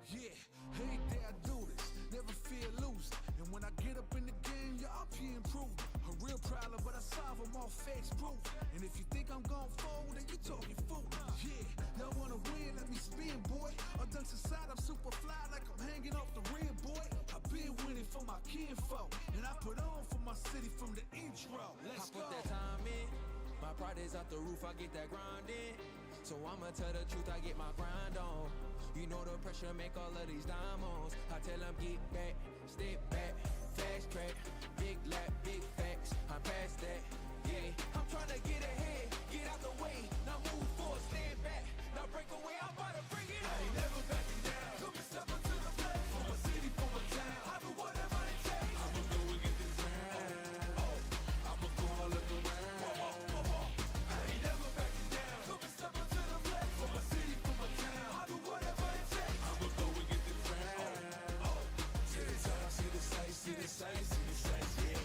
Yeah, every day I do this, never fear losing. And when I get up in the game, y'all be improving. A real problem, but I solve them all facts proof. And if you think I'm gon' fold, then you talking fool. Yeah, y'all wanna win, let me spin, boy. All dunks aside, I'm super fly like I'm hanging off the rim, boy. I've been winning for my kinfolk, and I put on for my city from the intro. Let's go. I put that time in, my pride is out the roof, I get that grind in. So I'ma tell the truth, I get my grind on. You know the pressure make all of these diamonds. I tell them get back, step back, fast track, big lap, big facts. I'm past that, yeah. I'm trying to get ahead, get out the way. Now move forward, stand back, now break away. I'm about to bring it. I ain't never backing down. Come and step up to the plate. For my city, for my town. I do whatever it takes. I'ma go and get this round. I'ma go all of the round. I ain't never backing down. Come and step up to the plate. For my city, for my town. I do whatever it takes. I'ma go and get this round. See the time, see the sights, see the sights, see the sights, yeah.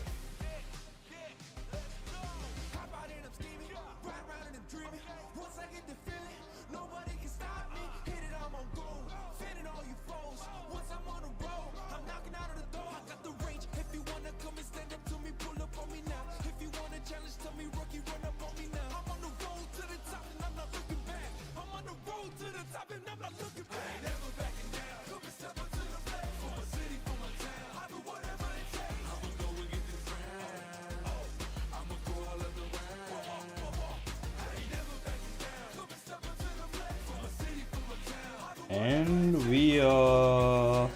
Hop out and I'm scheming, ride around and I'm dreaming. Once I get the feeling, nobody can stop me. Hit it, I'm on gold, fending all you foes. Once I'm on the road, I'm knocking out of the door. I got the range, if you wanna come and stand up to me, pull up on me now. If you wanna challenge, tell me rookie, run up on me now. I'm on the road to the top and I'm not looking back. I'm on the road to the top and I'm not looking back. I ain't never backing down. Come and step up to the plate. For my city, for my town. I do whatever it takes. I'ma go and get this round. I'ma go all of the round. I ain't never backing down. Come and step up to the plate. For my city, for my town. I do And we are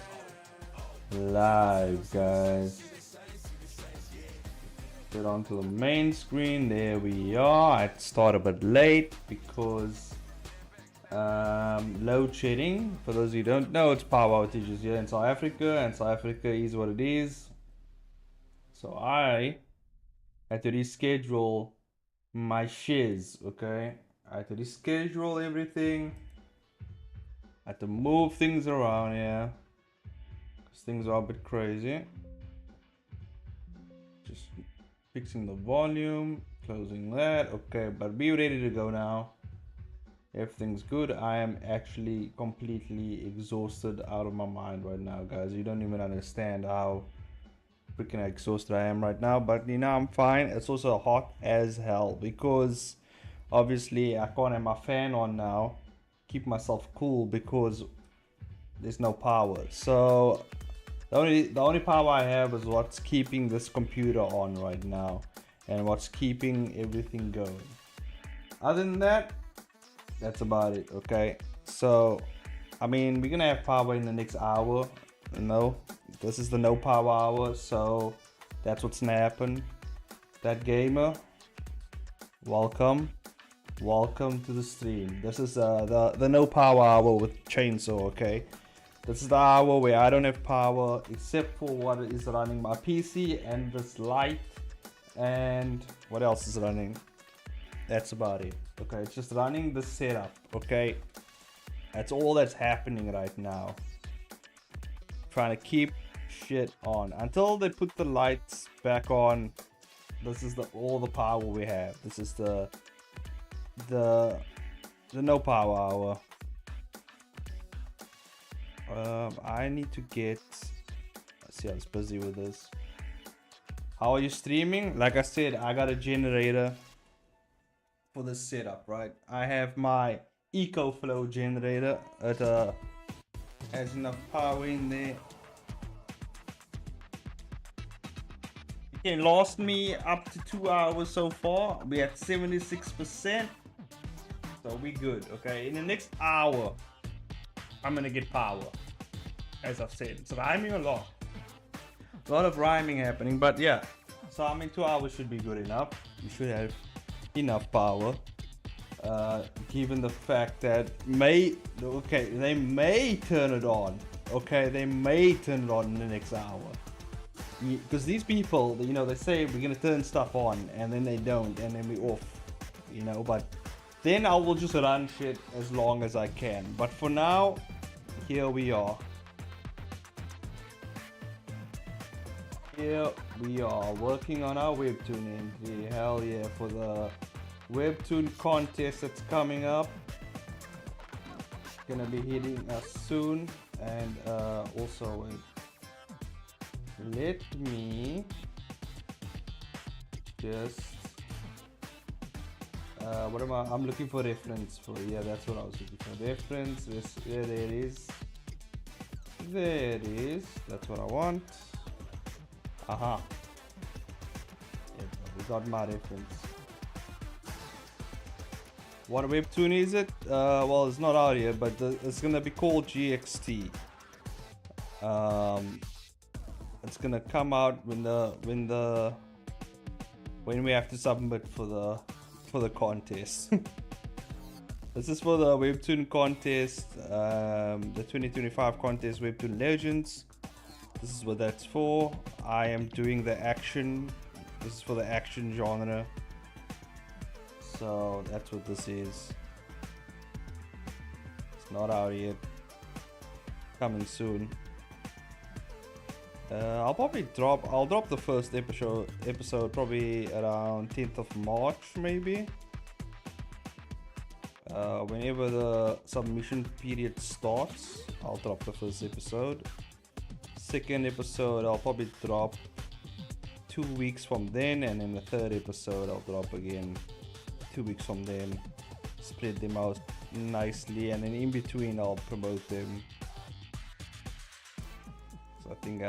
live, guys. Get onto the main screen. There we are. I started a bit late because load shedding. For those who don't know, it's power outages here in South Africa, and South Africa is what it is. So I had to reschedule my shiz. Okay, I had to reschedule everything. I had to move things around here because things are a bit crazy. Just fixing the volume, closing that. Okay, but be ready to go now. Everything's good. I am actually completely exhausted out of my mind right now, guys. You don't even understand how freaking exhausted I am right now, but you know, I'm fine. It's also hot as hell because obviously I can't have my fan on now, keep myself cool, because there's no power. So the only power I have is what's keeping this computer on right now and what's keeping everything going. Other than that, that's about it. Okay, so I mean, we're gonna have power in the next hour. No, this is the no power hour, so that's what's gonna happen. That gamer, welcome to the stream. This is the no power hour with chainsaw. Okay, this is the hour where I don't have power except for what is running my PC and this light, and what else is running. That's about it. Okay, it's just running the setup. Okay, that's all that's happening right now. Trying to keep shit on until they put the lights back on. This is all the power we have. This is the no power hour. I need to get. Let's see, I was busy with this. How are you streaming? Like I said, I got a generator for this setup, right? I have my EcoFlow generator. It has enough power in there. It can last me up to 2 hours so far. We're at 76%. So we good, okay? In the next hour, I'm gonna get power. As I've said, it's rhyming a lot. A lot of rhyming happening, but yeah. So I mean, 2 hours should be good enough. You should have enough power. Given the fact that they may turn it on. Okay, they may turn it on in the next hour. Because these people, you know, they say we're gonna turn stuff on and then they don't, and then we off. You know, but then I will just run shit as long as I can. But for now, here we are. Here we are working on our Webtoon entry. Hell yeah, for the Webtoon contest that's coming up. Gonna be hitting us soon. And also let me just what am I'm looking for reference for. Yeah, that's what I was looking for. Reference. Yeah, there it is. There it is. That's what I want. Aha. Yep, we got my reference. What webtoon is it? Well, it's not out yet, but it's gonna be called GXT. It's gonna come out when we have to submit for the contest. This is for the webtoon contest, the 2025 contest, Webtoon Legends. This is what that's for. I am doing the action. This is for the action genre. So that's what this is. It's not out yet. Coming soon. I'll drop the first episode probably around 10th of March maybe. Whenever the submission period starts, I'll drop the first episode. Second episode I'll probably drop 2 weeks from then, and then the third episode I'll drop again 2 weeks from then. Spread them out nicely, and then in between I'll promote them. So I think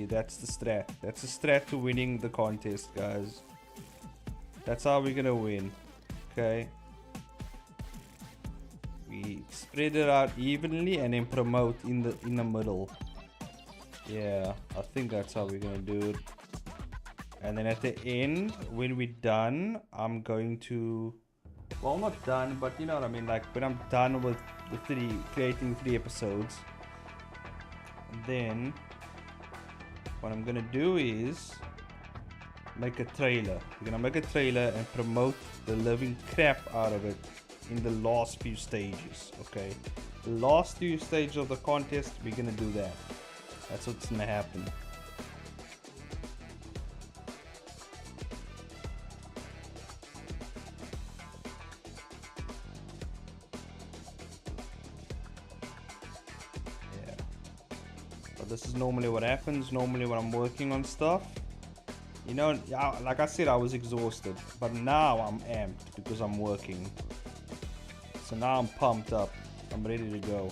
that's the strat. That's the strat to winning the contest, guys. That's how we're gonna win. Okay. We spread it out evenly and then promote in the middle. Yeah, I think that's how we're gonna do it. And then at the end, when we're done, I'm going to, well, not done, but you know what I mean, like when I'm done with creating 3 episodes, then what I'm gonna do is make a trailer. We're gonna make a trailer and promote the living crap out of it in the last few stages. Okay, the last few stages of the contest, we're gonna do that. That's what's gonna happen. Yeah, but this is normally what happens. Normally when I'm working on stuff, you know, like I said, I was exhausted, but now I'm amped because I'm working. So now I'm pumped up. I'm ready to go.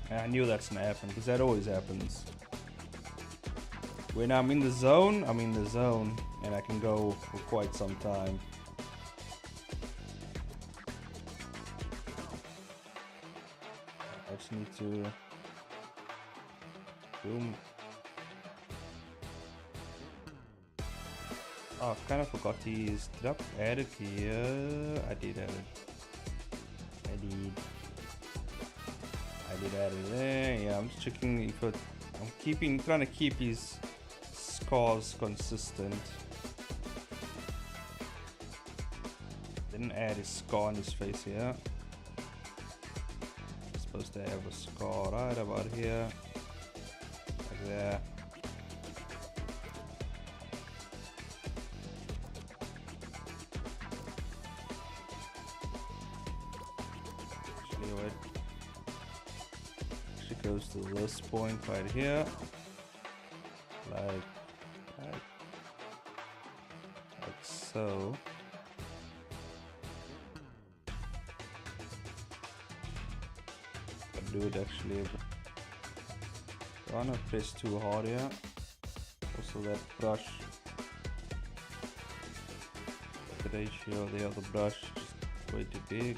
And I knew that's gonna happen because that always happens. When I'm in the zone, I'm in the zone, and I can go for quite some time. I just need to boom. Oh, I kind of forgot to use. Did I add it here? I did add it. I did add it there. Yeah, I'm just checking if I'm trying to keep his scars consistent. Didn't add his scar on his face here. Supposed to have a scar right about here, like that. Goes to this point right here, like so. I'll do it actually. I don't wanna press too hard here. Also that brush, the ratio of the other brush is way too big.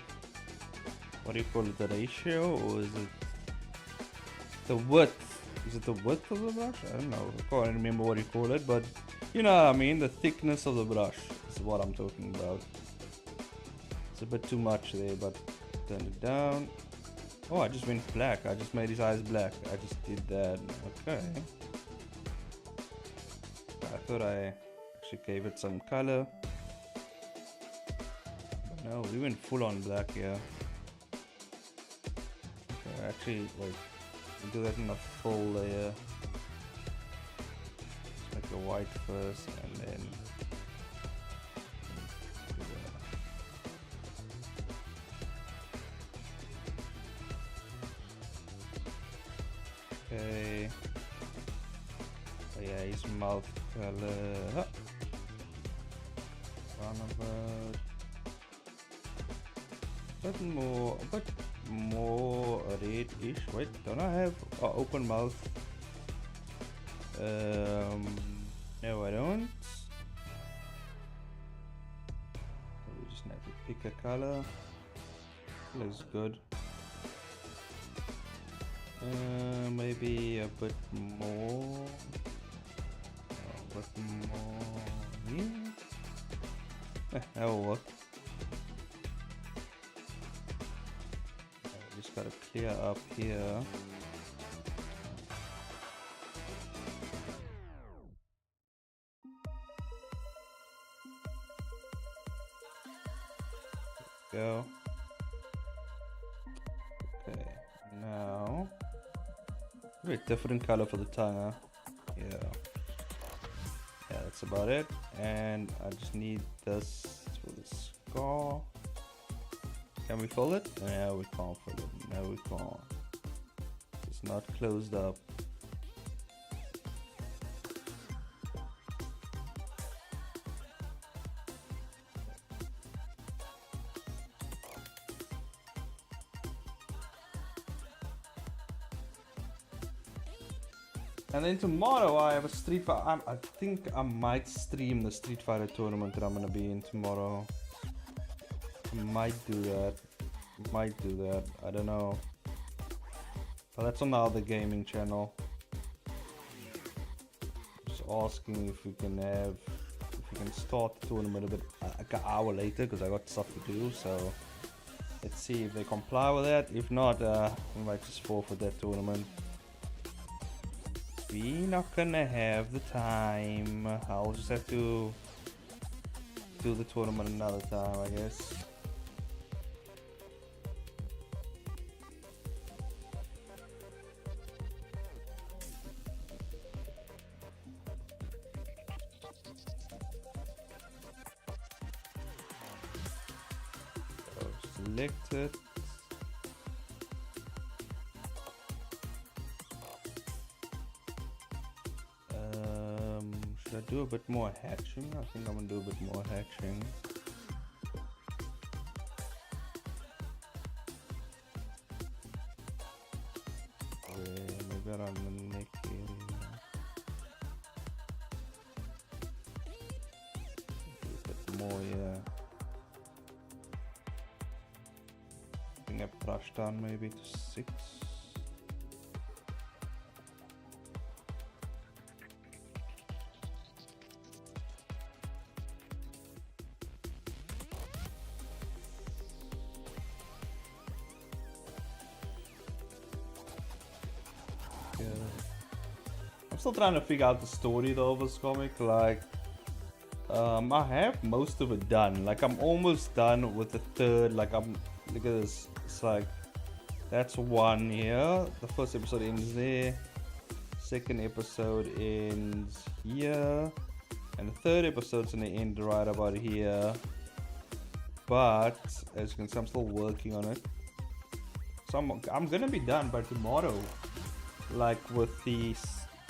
What do you call it? The ratio, or is it the width? Is it the width of the brush? I don't know. I can't remember what you call it, but you know what I mean. The thickness of the brush is what I'm talking about. It's a bit too much there, but turn it down. Oh, I just went black. I just made his eyes black. I just did that. Okay. I thought I actually gave it some color. But no, we went full on black here. Okay, actually, wait. Do that in a full layer. Let's make a white first, and then Okay. Oh yeah, his mouth color. Roundabout. A bit more red-ish. Wait, don't I have open mouth? No, I don't. We just need to pick a color. Looks good. Maybe a bit more. A bit more here. That'll work. Just gotta clear up here. Go. Okay, now very different color for the tongue, huh? Yeah, that's about it. And I just need this for the scar. Can we fill it? No, we can't fill it. No, we can't. It's not closed up. And then tomorrow I have a Street Fighter. I think I might stream the Street Fighter tournament that I'm gonna be in tomorrow. Might do that. I don't know. But that's on the other gaming channel. Just asking if we can start the tournament a bit like an hour later because I got stuff to do. So let's see if they comply with that. If not, we might just forfeit that tournament. We're not gonna have the time. I'll just have to do the tournament another time, I guess. So select it. Should I do a bit more hatching? I think I'm gonna do a bit more hatching. Maybe around the neck area. Do a bit more, yeah. I think I brushed down maybe to 6. I'm still trying to figure out the story though of this comic. Like, I have most of it done. Like, I'm almost done with the third. Like, look at this. It's like, that's one here. The first episode ends there. Second episode ends here. And the third episode's gonna end right about here. But, as you can see, I'm still working on it. So I'm gonna be done by tomorrow. Like, with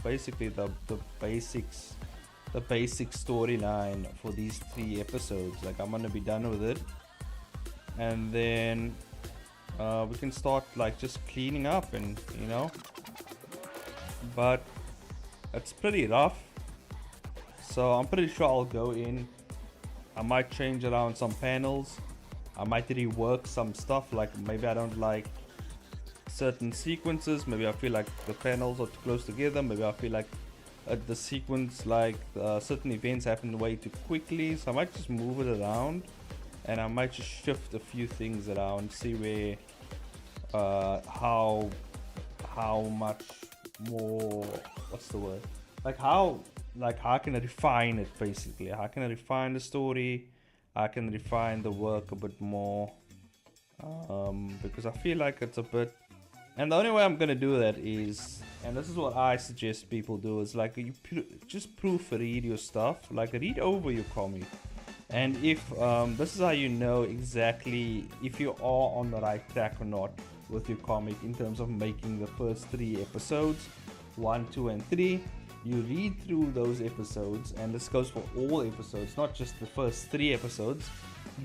basically the basics, the basic storyline for these 3 episodes. Like, I'm gonna be done with it, and then we can start like just cleaning up, and you know. But it's pretty rough, so I'm pretty sure I'll go in. I might change around some panels. I might rework some stuff. Like, maybe I don't like certain sequences. Maybe I feel like the panels are too close together. Maybe I feel like the sequence, like certain events happen way too quickly. So I might just move it around, and I might just shift a few things around, see where how much more, what's the word, like how can I refine it, basically. How can I refine the story? I can refine the work a bit more, because I feel like it's a bit. And the only way I'm gonna do that is, and this is what I suggest people do, is like you just proofread your stuff, like read over your comic, and if this is how you know exactly if you are on the right track or not. with your comic in terms of making the first 3 episodes, 1, 2, and 3. You read through those episodes, and this goes for all episodes, not just the first 3 episodes,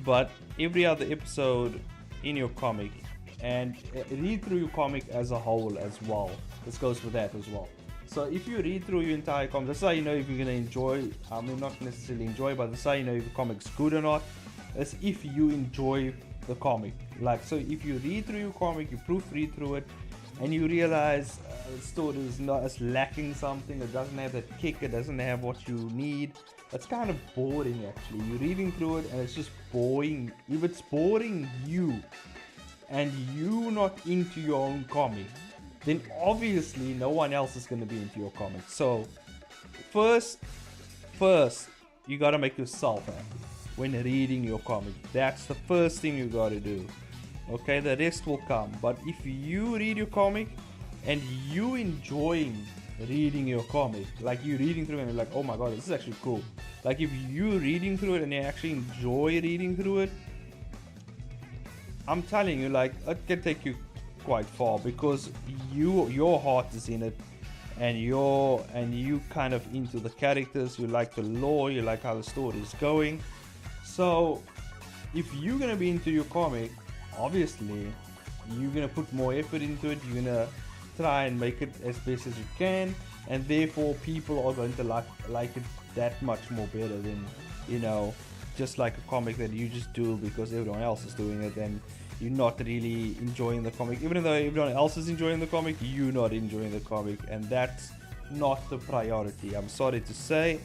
but every other episode in your comic, and read through your comic as a whole as well. This goes for that as well. So if you read through your entire comic, that's how you know if you're going to enjoy, I mean not necessarily enjoy, but that's how you know if the comic's good or not. As if you enjoy the comic. Like, so if you read through your comic, you proofread through it, and you realize the story is not as lacking something, it doesn't have that kick, it doesn't have what you need, it's kind of boring actually. You're reading through it and it's just boring. If it's boring you and you not into your own comic, then obviously no one else is going to be into your comic. So first you got to make yourself happy when reading your comic. That's the first thing you got to do. Okay, the rest will come. But if you read your comic and you enjoying reading your comic, like you reading through it and you're like, oh my god, this is actually cool. Like if you reading through it and you actually enjoy reading through it, I'm telling you, like, it can take you quite far, because your heart is in it, and you kind of into the characters, you like the lore, you like how the story is going. So if you're gonna be into your comic, obviously you're gonna put more effort into it, you're gonna try and make it as best as you can, and therefore people are going to like it that much more better than, you know, just like a comic that you just do because everyone else is doing it and you're not really enjoying the comic. Even though everyone else is enjoying the comic, you're not enjoying the comic, and that's not the priority, I'm sorry to say.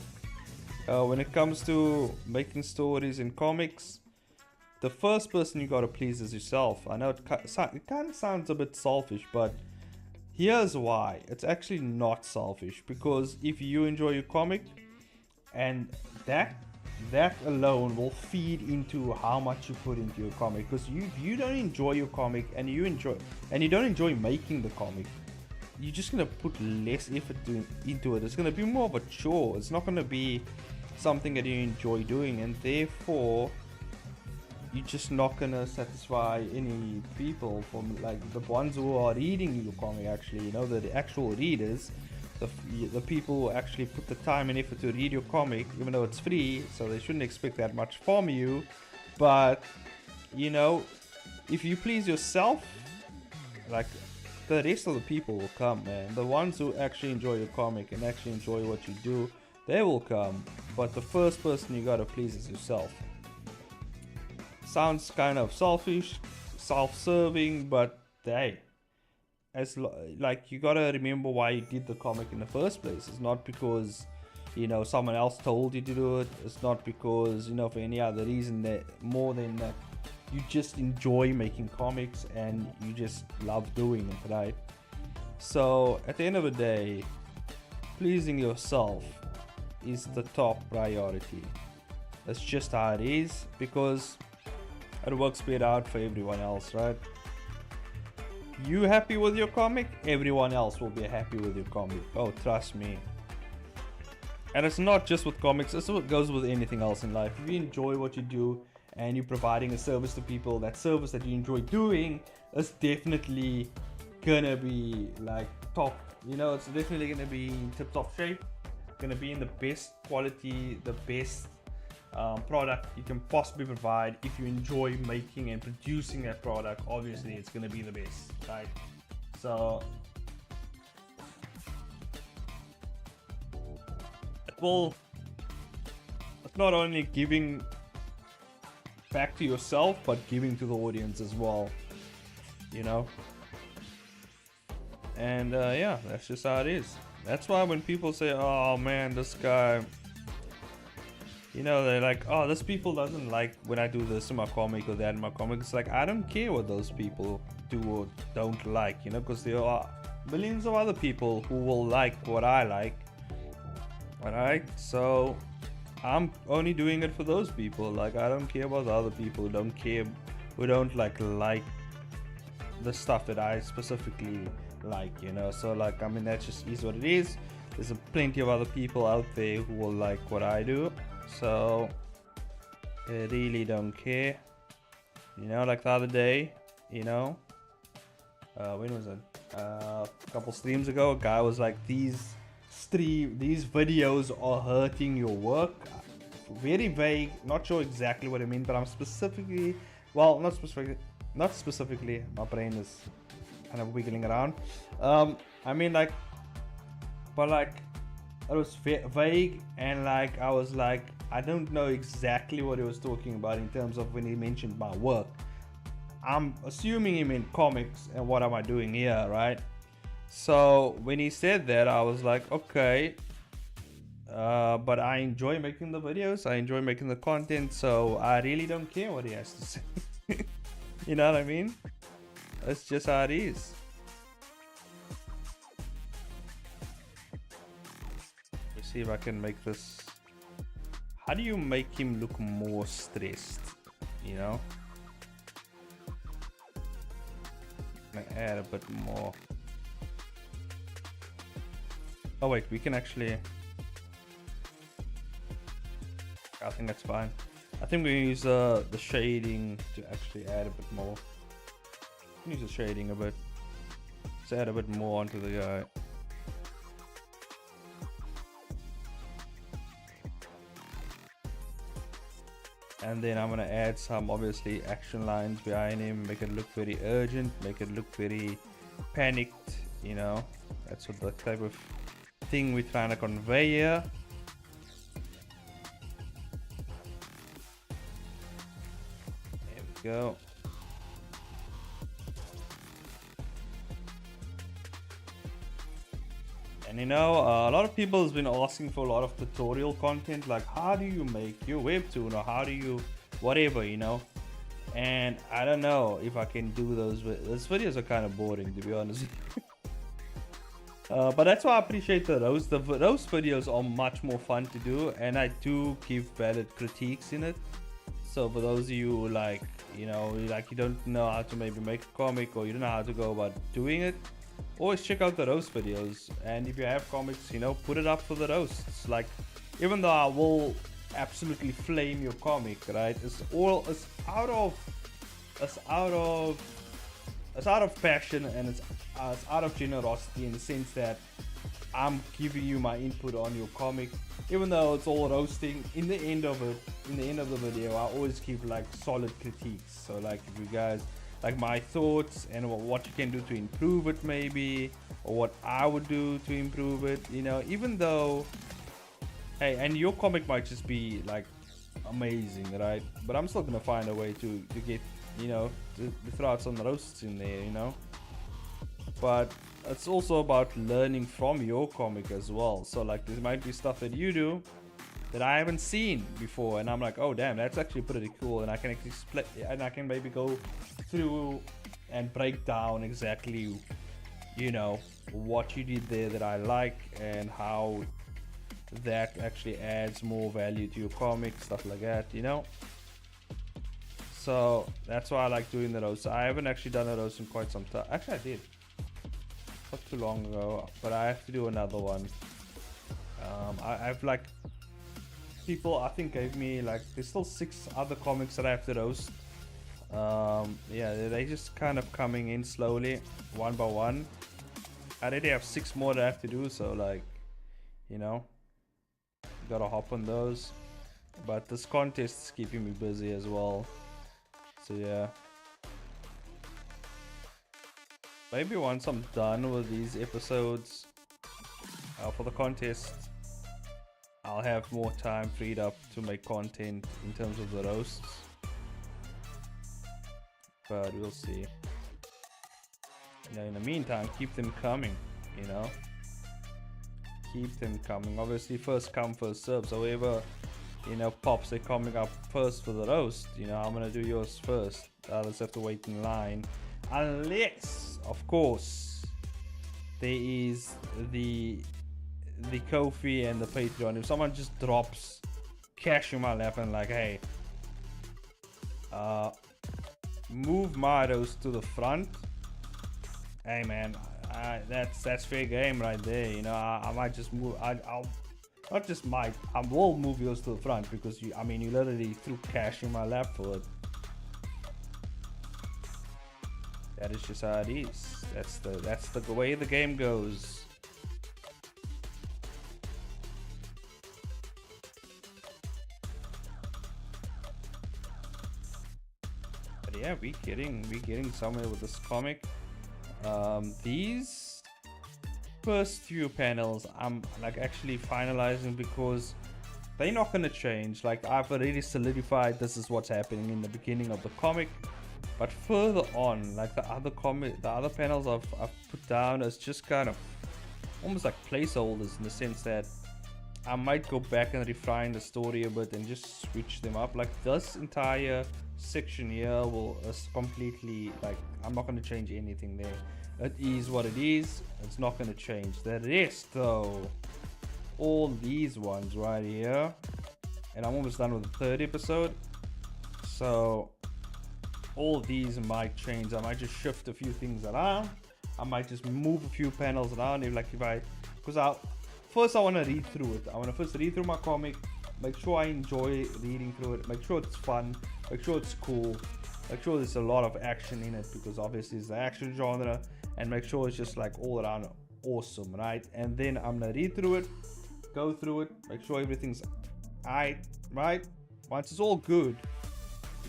When it comes to making stories in comics, the first person you gotta please is yourself. I know it kind of sounds a bit selfish, but here's why. It's actually not selfish, because if you enjoy your comic, and that alone will feed into how much you put into your comic. Because if you don't enjoy your comic and you don't enjoy making the comic, you're just gonna put less effort into it. It's gonna be more of a chore. It's not gonna be something that you enjoy doing, and therefore you're just not gonna satisfy any people, from like the ones who are reading your comic. Actually, you know, the actual readers, the people who actually put the time and effort to read your comic, even though it's free, so they shouldn't expect that much from you. But you know, if you please yourself, like, the rest of the people will come, man. The ones who actually enjoy your comic and actually enjoy what you do, they will come. But the first person you gotta please is yourself. Sounds kind of selfish, self-serving, but hey, like, you gotta remember why you did the comic in the first place. It's not because, you know, someone else told you to do it. It's not because, you know, for any other reason that more than that you just enjoy making comics and you just love doing it, right? So at the end of the day, pleasing yourself is the top priority. That's just how it is, because it works better out for everyone else, right? You happy with your comic, everyone else will be happy with your comic. Oh, trust me. And it's not just with comics, it's what goes with anything else in life. If you enjoy what you do and you're providing a service to people, that service that you enjoy doing is definitely gonna be like top. You know, it's definitely gonna be in tip-top shape, gonna be in the best quality, the best product you can possibly provide. If you enjoy making and producing that product, obviously it's going to be the best, right? So it's not only giving back to yourself, but giving to the audience as well, you know. And yeah, that's just how it is. That's why when people say, oh man, this guy, you know, they're like, oh, this people doesn't like when I do this in my comic or that in my comic. It's like, I don't care what those people do or don't like, you know, because there are millions of other people who will like what I like. Alright, so I'm only doing it for those people. Like, I don't care about the other people who don't care, who don't like the stuff that I specifically like, you know. So like, I mean, that just is what it is. There's plenty of other people out there who will like what I do. So I really don't care, you know. Like the other day, you know, when was it? A couple streams ago, a guy was like, these videos are hurting your work. Very vague, not sure exactly what I mean, but I'm specifically, well, not specifically, my brain is kind of wiggling around. I mean, like, but like, it was vague, and like, I was like, I don't know exactly what he was talking about in terms of when he mentioned my work. I'm assuming he meant comics, and what am I doing here, right? So when he said that, I was like, okay, but I enjoy making the videos, I enjoy making the content, so I really don't care what he has to say. You know what I mean? That's just how it is. Let's see if I can make this. How do you make him look more stressed? You know? I'm gonna add a bit more. Oh wait, we can actually. I think that's fine. I think we use the shading to actually add a bit more. Use the shading a bit. Let's add a bit more onto the guy. And then I'm gonna add some obviously action lines behind him, make it look very urgent, make it look very panicked, you know. That's what the type of thing we're trying to convey here. There we go. And you know, a lot of people has been asking for a lot of tutorial content, like how do you make your webtoon, or how do you whatever, you know. And I don't know if I can do those. Those videos are kind of boring, to be honest. But that's why I appreciate the roast. The roast videos are much more fun to do, and I do give valid critiques in it. So for those of you who like, you know, like you don't know how to maybe make a comic, or you don't know how to go about doing it, always check out the roast videos. And if you have comics, you know, put it up for the roasts. Like, even though I will absolutely flame your comic, right, it's out of passion, and it's out of generosity, in the sense that I'm giving you my input on your comic. Even though it's all roasting, in the end of the video, I always keep like solid critiques. So like, if you guys like my thoughts and what you can do to improve it, maybe, or what I would do to improve it, you know, even though, hey, and your comic might just be like amazing, right? But I'm still gonna find a way to get, you know, to throw out some roasts in there, you know. But it's also about learning from your comic as well. So like, there might be stuff that you do that I haven't seen before, and I'm like, oh damn, that's actually pretty cool, and I can actually split, and I can maybe go through and break down exactly, you know, what you did there that I like, and how that actually adds more value to your comic, stuff like that, you know. So that's why I like doing the roast. I haven't actually done a roast in quite some time. Actually, I did not too long ago, but I have to do another one. I've like, people I think gave me like, there's still 6 other comics that I have to roast. Yeah, they just kind of coming in slowly, one by one. I already have 6 more that I have to do, so like, you know, gotta hop on those. But this contest is keeping me busy as well, so yeah. Maybe once I'm done with these episodes for the contest, I'll have more time freed up to make content in terms of the roasts. But we'll see. You know, in the meantime, keep them coming, you know. Keep them coming. Obviously, first come, first serve. So whoever, you know, pops their comic up first for the roast, you know, I'm gonna do yours first. Others have to wait in line. Unless, of course, there is the Ko-fi and the Patreon. If someone just drops cash in my lap and like, hey, move my roast to the front, hey man, that's fair game right there, you know. I might just move, I'll not just might, I will move yours to the front, because you, I mean, you literally threw cash in my lap for it. That is just how it is. That's the way the game goes. But yeah, we're getting somewhere with this comic. These first few panels I'm like actually finalizing because they're not gonna change. Like, I've already solidified this is what's happening in the beginning of the comic, but further on, like the other panels I've put down as just kind of almost like placeholders, in the sense that I might go back and refine the story a bit and just switch them up. Like this entire section here is completely, like, I'm not going to change anything there. It is what it is. It's not going to change. The rest though, all these ones right here, and I'm almost done with the third episode, so all these might change. I might just shift a few things around. I might just move a few panels around. Because I want to read through it. I want to first read through my comic, make sure I enjoy reading through it, make sure it's fun, make sure it's cool, make sure there's a lot of action in it, because obviously it's the action genre, and make sure it's just like all around awesome, right? And then I'm gonna read through it, go through it, make sure everything's right. Once it's all good,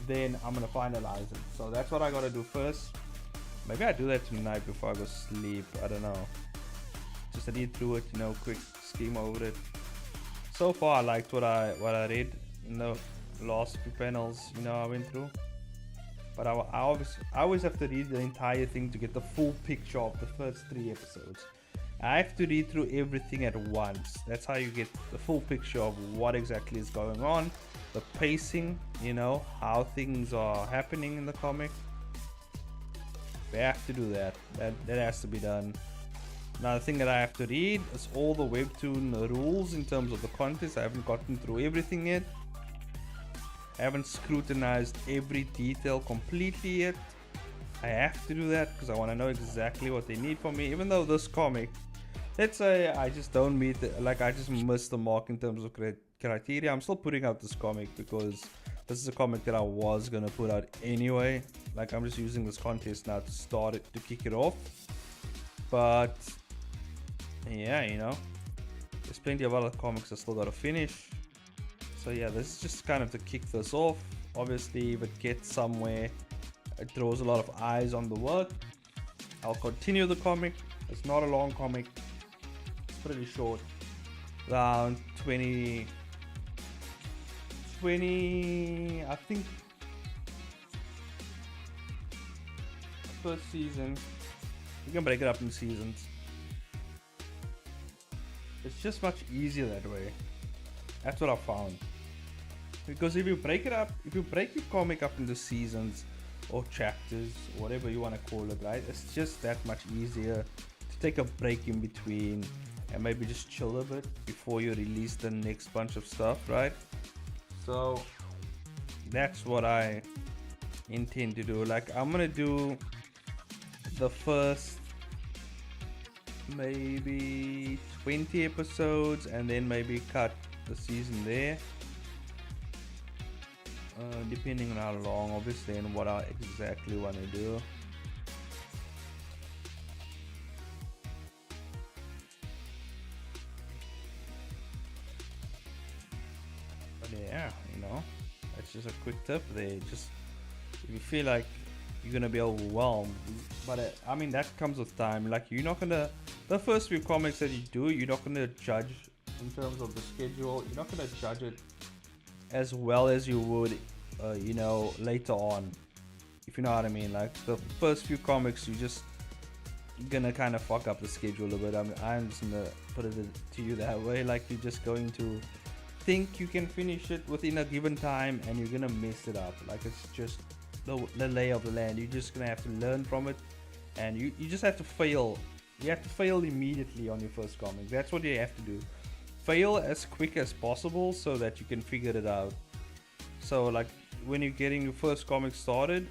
then I'm gonna finalize it. So that's what I gotta do first. Maybe I do that tonight before I go sleep. I don't know. Just read through it, quick skim over it. So far, I liked what I read in the last few panels. I went through. But I always have to read the entire thing to get the full picture of the first 3 episodes. I have to read through everything at once. That's how you get the full picture of what exactly is going on, the pacing, how things are happening in the comic. We have to do that. That has to be done. Another thing that I have to read is all the Webtoon rules in terms of the contest. I haven't gotten through everything yet. I haven't scrutinized every detail completely yet. I have to do that because I want to know exactly what they need from me. Even though this comic, let's say I just don't meet I just missed the mark in terms of criteria, I'm still putting out this comic because this is a comic that I was gonna put out anyway. Like, I'm just using this contest now to start it, to kick it off. But yeah, there's plenty of other comics I still gotta finish. So yeah, this is just kind of to kick this off. Obviously, if it gets somewhere, it draws a lot of eyes on the work, I'll continue the comic. It's not a long comic, it's pretty short, around 20, I think. First season, you can break it up in seasons. It's just much easier that way. That's what I found. Because if you break your comic up into seasons or chapters, whatever you want to call it, right? It's just that much easier to take a break in between and maybe just chill a bit before you release the next bunch of stuff, right? So that's what I intend to do. Like, I'm gonna do the first maybe 20 episodes and then maybe cut the season there, depending on how long, obviously, and what I exactly want to do. But yeah, that's just a quick tip there. Just if you feel like you're gonna be overwhelmed, but I mean, that comes with time. Like, you're not gonna, the first few comics that you do, you're not gonna judge in terms of the schedule. You're not gonna judge it as well as you would later on, if you know what I mean. Like, the first few comics, you're gonna kind of fuck up the schedule a bit. I'm just gonna put it to you that way. Like, you're just going to think you can finish it within a given time and you're gonna mess it up. Like, it's just the lay of the land. You're just gonna have to learn from it, and you just have to fail. You have to fail immediately on your first comic. That's what you have to do. Fail as quick as possible so that you can figure it out. So, like, when you're getting your first comic started,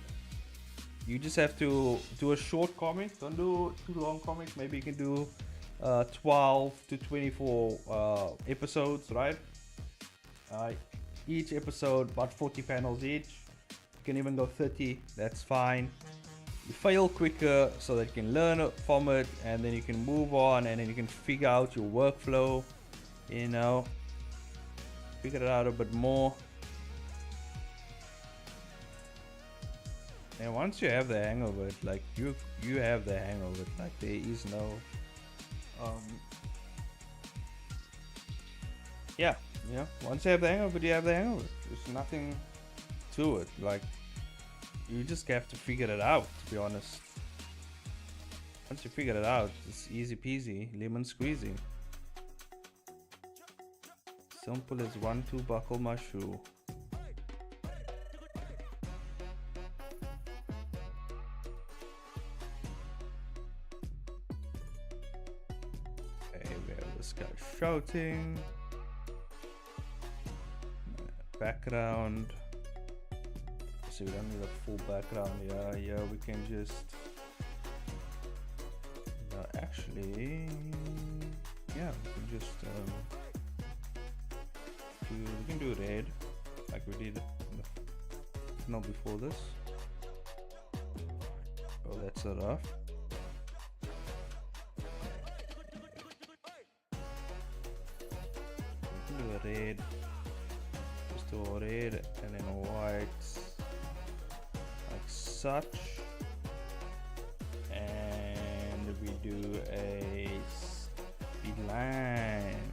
you just have to do a short comic. Don't do too long comics. Maybe you can do 12 to 24 episodes, right? Each episode about 40 panels each. You can even go 30, that's fine. you fail quicker so that you can learn from it, and then you can move on, and then you can figure out your workflow, you know, figure it out a bit more. And once you have the hang of it, like you have the hang of it, like there is no yeah, once you have the hang of it, you have the hang of it. There's nothing to it. Like, you just have to figure it out, to be honest. Once you figure it out, it's easy peasy, lemon squeezy. Simple as 1, 2, buckle my shoe. Okay, we have this guy shouting. Background. So we don't need a full background. Yeah, we can just. Actually, yeah, we can just we can do red like we did no before this. Oh, that's a rough. We can do a red, just do a red and then a white like such. We do a speed line,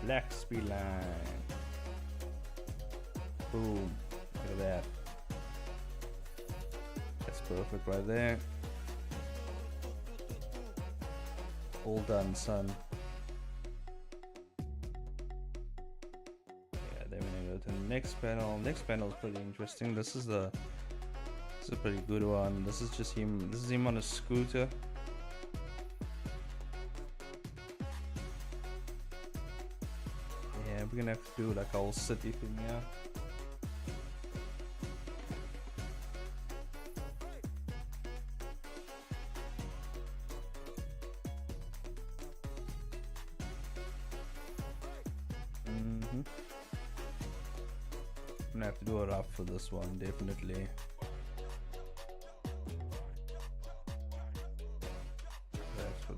black speed line. Boom, look at that. That's perfect right there. All done, son. Yeah, then we're gonna go to the next panel. Next panel is pretty interesting. This is a pretty good one. This is just him. This is him on a scooter. Yeah, we're gonna have to do like a whole city thing, yeah. I'm gonna have to do a wrap for this one, definitely.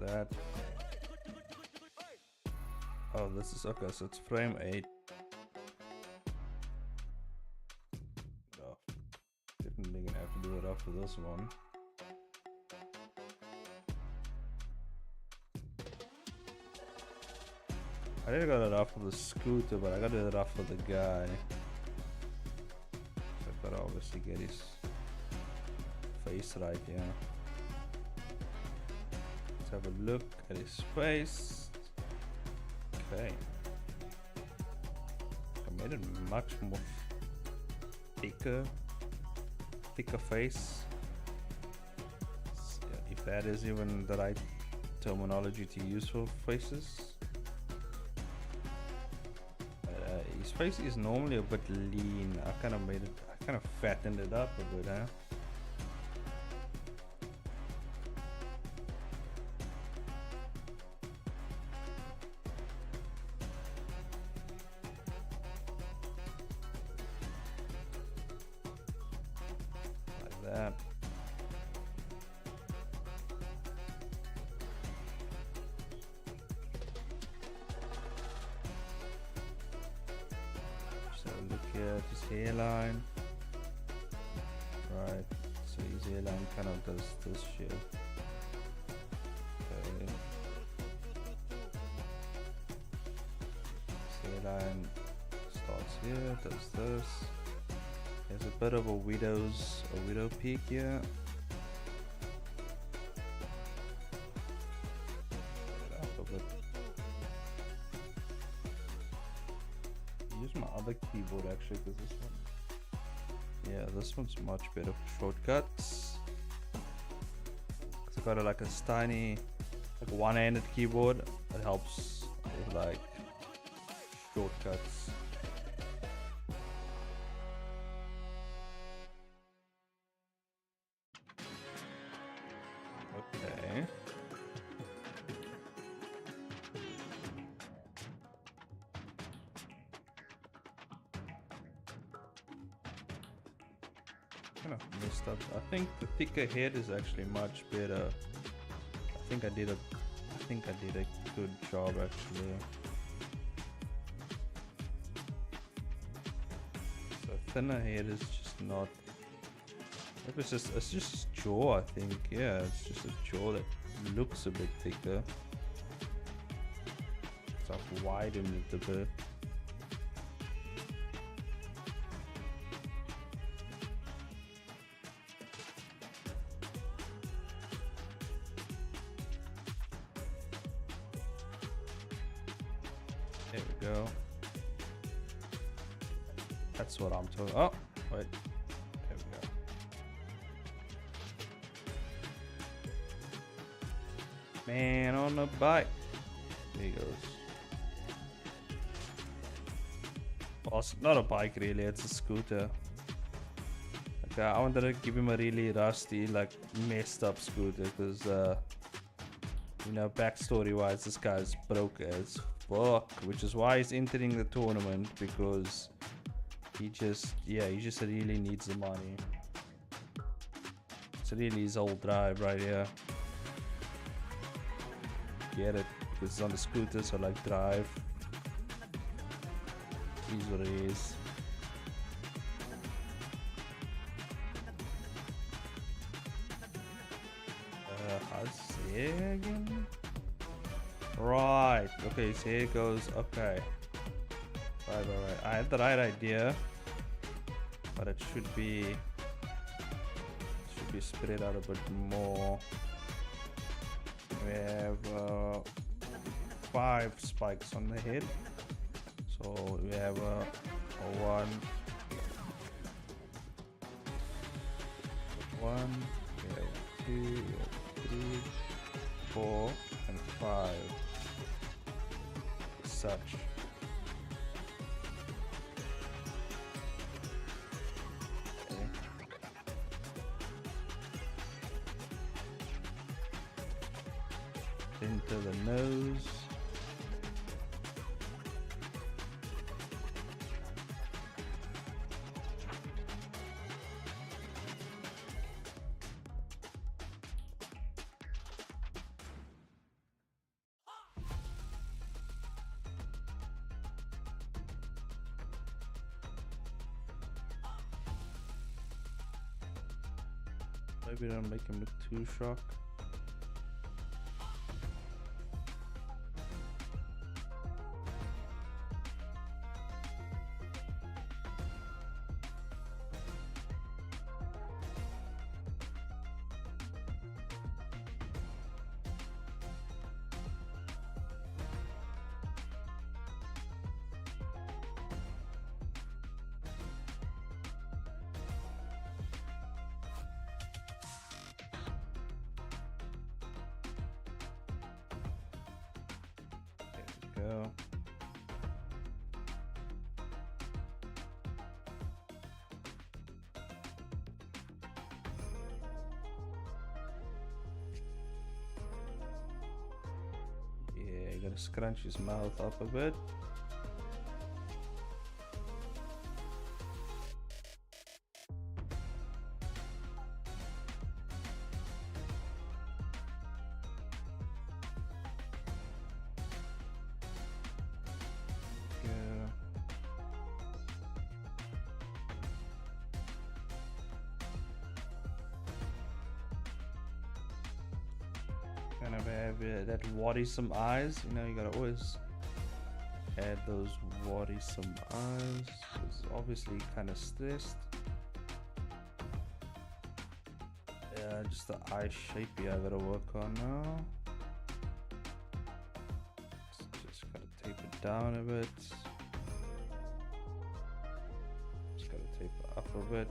That. Oh, this is okay, so it's frame 8. Oh, definitely gonna have to do it after this one. I didn't got it off for the scooter, but I got it off for the guy. So I gotta obviously get his face right, yeah. Have a look at his face. Okay, I made it much more thicker face. If that is even the right terminology to use for faces. His face is normally a bit lean. I kind of fattened it up a bit, huh? That. So look here at his hairline. Right, so his hairline kind of does this shit. Okay. His hairline starts here, does this. There's a bit of a widow peak here. Use my other keyboard actually, because this one, yeah, this one's much better for shortcuts. Cause I got like a tiny, like one-handed keyboard that helps with like shortcuts. Okay. kind of messed up. I think the thicker head is actually much better. I think I did a good job actually. So thinner head is just not. It's just jaw, I think. Yeah, it's just a jaw that looks a bit thicker. So I've widened it a bit. There we go. That's what I'm talking. Oh, wait. There we go. Man on a bike. There he goes. Well, it's not a bike really, it's a scooter. Okay, I wanted to give him a really rusty, like messed up scooter because, you know, backstory wise, this guy's broke as fuck, which is why he's entering the tournament because he just really needs the money. It's really his whole drive right here. Get it? Because it's on the scooter, so like drive. Is what it is. How's his hair again? Right. Okay, his hair goes. Okay. Right. I had the right idea, but it should be spread out a bit more. We have 5 spikes on the head. So we have a 1, we have 2, we have 3, 4, and 5. Such. Okay. Into the nose. Maybe don't make him look too shocked. Go. Yeah, you gotta scrunch his mouth up a bit. Kind of have that worrisome eyes, you know, you gotta always add those worrisome eyes. It's obviously kind of stressed. Yeah, just the eye shape here I gotta work on now. Just gotta tape it down a bit. Just gotta tape it up a bit.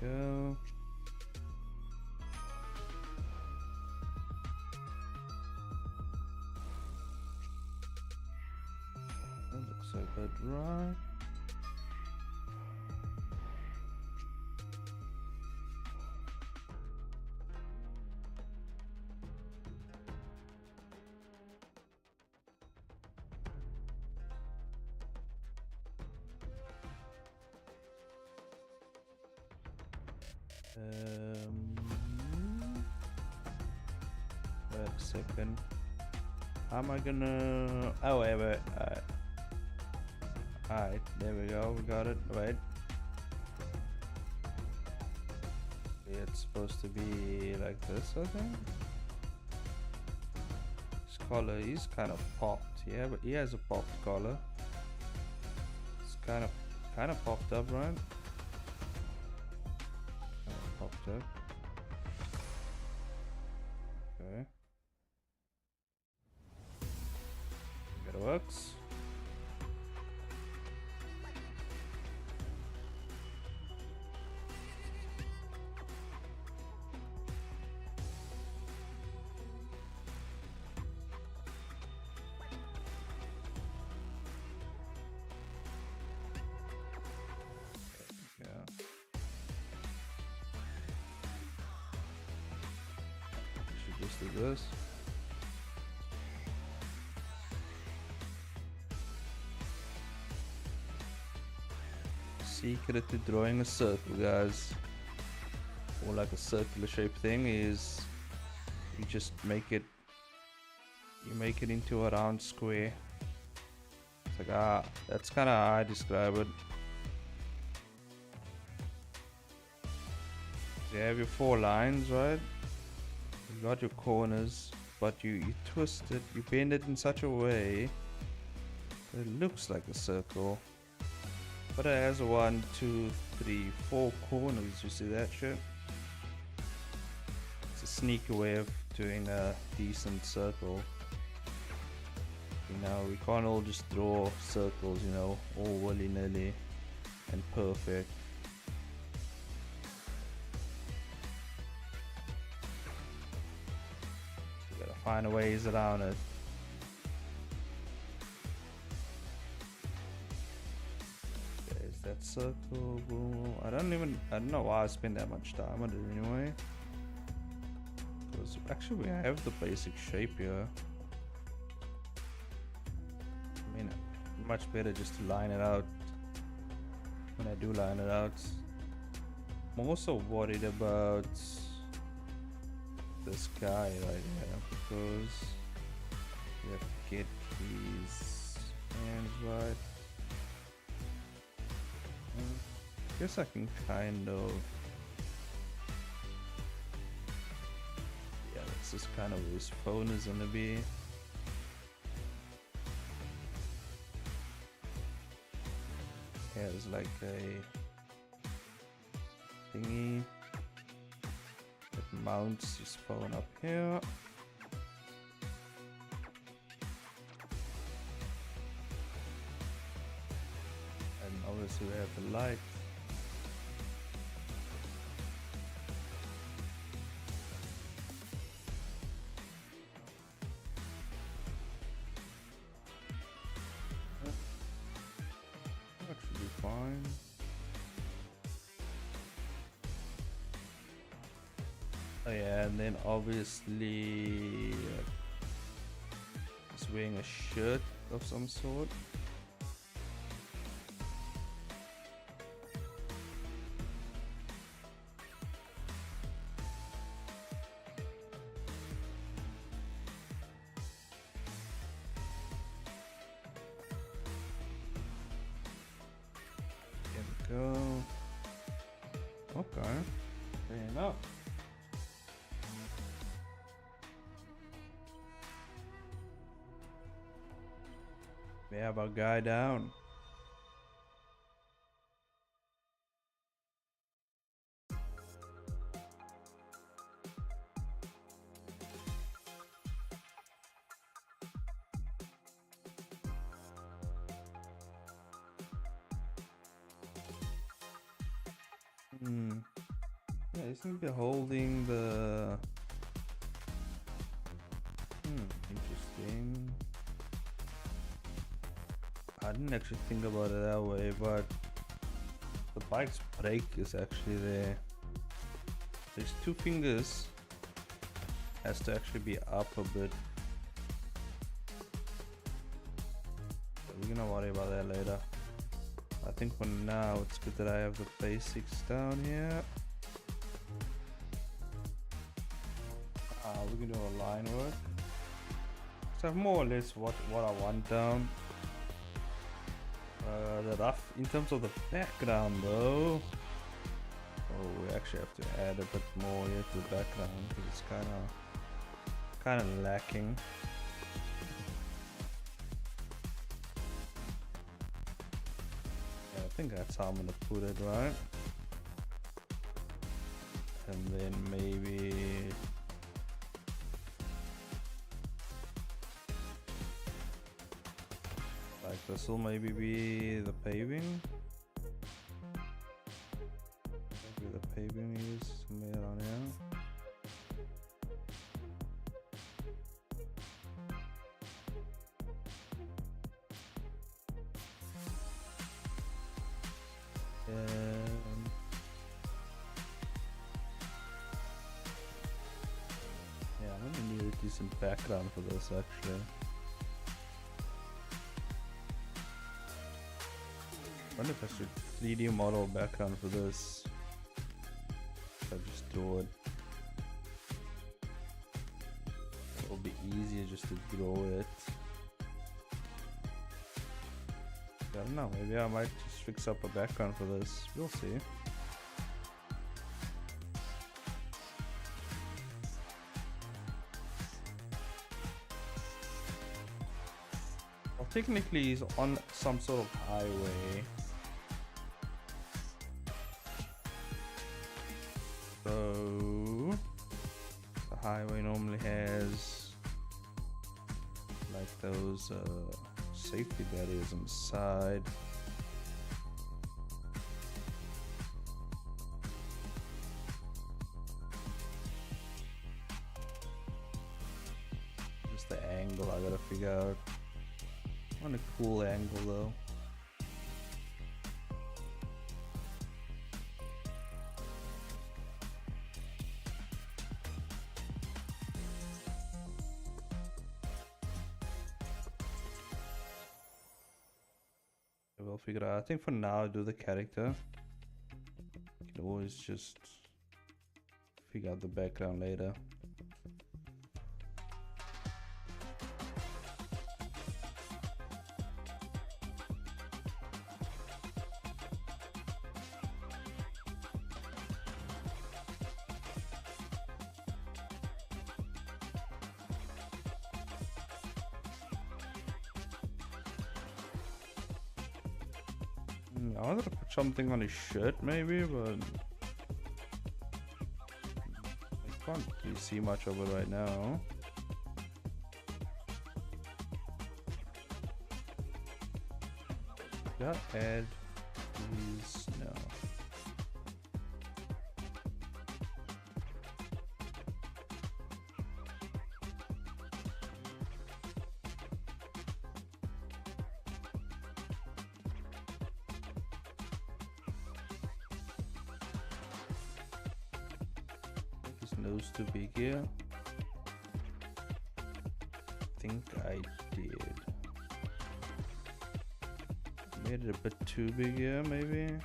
Go. That looks so good, right? Wait a second. How am I gonna? Oh wait. Alright, there we go. We got it. Wait. It's supposed to be like this, I think. His collar is kind of popped, yeah, but he has a popped collar. It's kind of popped up, right? Kind of popped up. Okay. Think it works. Just do this. Secret to drawing a circle, guys, or like a circular shape thing, is you just make it into a round square. It's like that's kind of how I describe it. So you have your 4 lines, right? You got your corners, but you twist it, you bend it in such a way that it looks like a circle, but it has 1, 2, 3, 4 corners. You see that shit? It's a sneaky way of doing a decent circle. You know, we can't all just draw circles, you know, all willy-nilly and perfect. Find ways around it. There's that circle. Boom. I don't know why I spend that much time on it anyway. Because actually we have the basic shape here. I mean, much better just to line it out. When I do line it out, I'm also worried about this guy right here, because you have to get his hands right. I guess I can kind of, yeah, this is kind of where his phone is gonna be. Yeah, it's like a thingy that mounts his phone up here. And obviously we have the light. That should be fine. Oh yeah, and then obviously he's wearing a shirt of some sort. There we go. Okay, fair enough. We have our guy down. Yeah, he's gonna be holding the. Interesting. I didn't actually think about it that way, but the bike's brake is actually there. There's 2 fingers. Has to actually be up a bit. But we're gonna worry about that later. I think for now it's good that I have the basics down here. We can do a line work. So I have more or less what I want down. The rough in terms of the background though. Oh, we actually have to add a bit more here to the background because it's kind of lacking. Yeah, I think that's how I'm gonna put it, right? And then maybe like this will maybe be the paving. Maybe the paving is somewhere around here. Yeah, I'm gonna need a decent background for this actually. I wonder if I should 3D model background for this. I just draw it. It'll be easier just to draw it. I don't know, maybe I might just fix up a background for this. We'll see. Well, technically he's on some sort of highway. So the highway normally has like those safety barriers on the side. Just the angle I gotta figure out. On a cool angle though. We'll figure it out. I think for now, do the character. You can always just figure out the background later. I wanted to put something on his shirt maybe, but I can't really see much of it right now. Did I add these? No. Nose too big here. I think I did. Made it a bit too big here, maybe.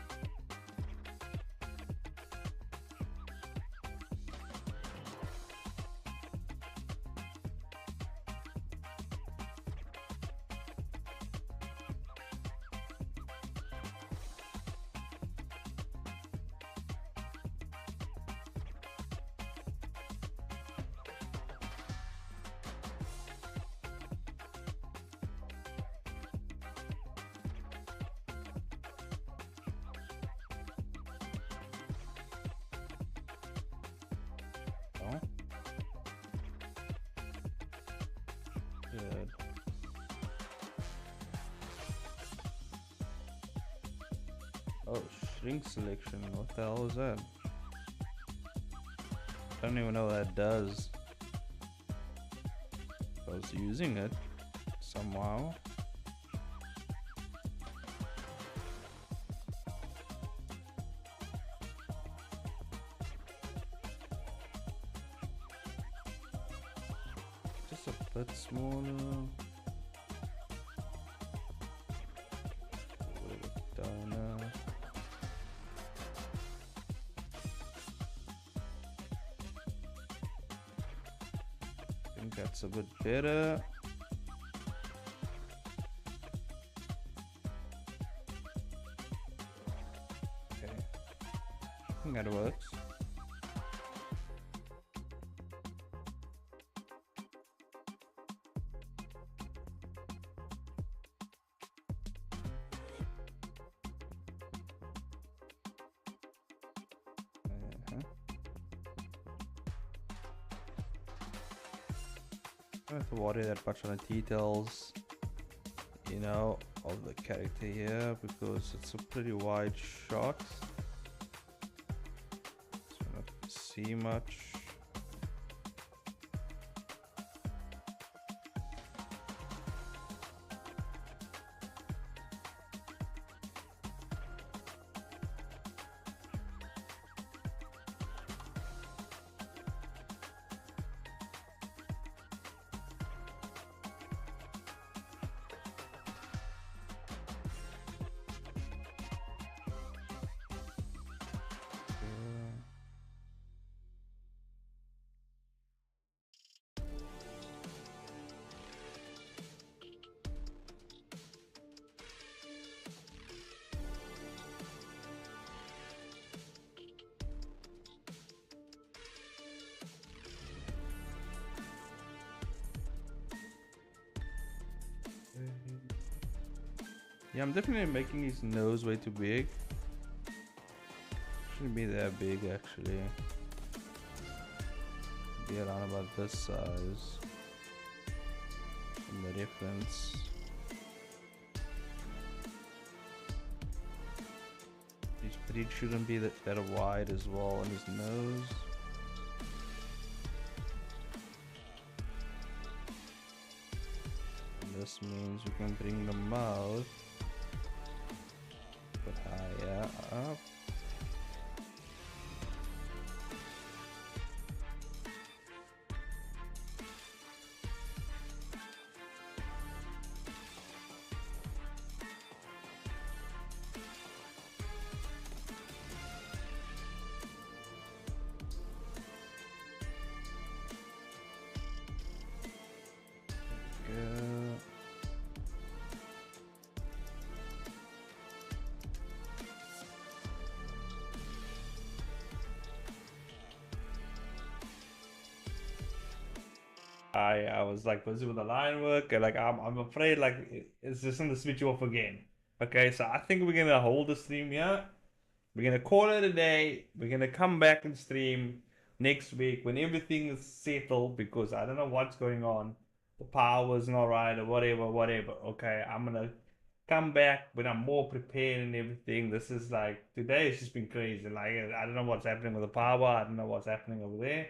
Good. Oh, shrink selection. What the hell is that? I don't even know what that does. I was using it somehow. Just a bit smaller. Down now. That's a bit better. Okay. I think that works. I don't have to worry that much on the details, you know, of the character here because it's a pretty wide shot. So I don't see much. Yeah, I'm definitely making his nose way too big. Shouldn't be that big actually. Be around about this size. From the reference. His breed shouldn't be that wide as well on his nose. And this means we can bring the mouth but higher up. I was like busy with the line work and like I'm afraid like it's just gonna switch off again. Okay, so I think we're gonna hold the stream here. We're gonna call it a day. We're gonna come back and stream next week when everything is settled because I don't know what's going on. The power's not right or whatever. Okay, I'm gonna come back when I'm more prepared and everything. This is like today it's just been crazy. Like I don't know what's happening with the power. I don't know what's happening over there.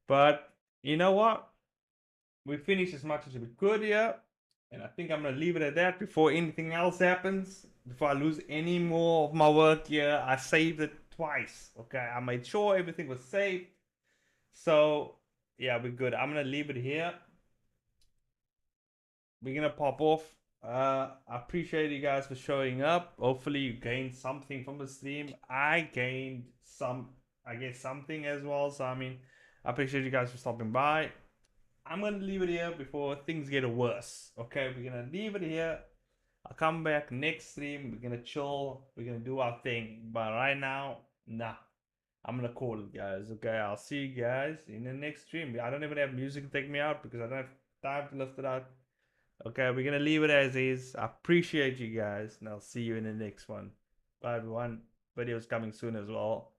But you know what? We finished as much as we could here. And I think I'm going to leave it at that before anything else happens. Before I lose any more of my work here. I saved it twice. Okay, I made sure everything was safe. So, yeah, we're good. I'm going to leave it here. We're going to pop off. I appreciate you guys for showing up. Hopefully you gained something from the stream. I gained I guess something as well. So, I mean, I appreciate you guys for stopping by. I'm gonna leave it here before things get worse. Okay, we're gonna leave it here. I'll come back next stream. We're gonna chill. We're gonna do our thing. But right now, nah. I'm gonna call it, guys. Okay, I'll see you guys in the next stream. I don't even have music to take me out because I don't have time to lift it out. Okay, we're gonna leave it as is. I appreciate you guys, and I'll see you in the next one. Bye, everyone. Videos coming soon as well.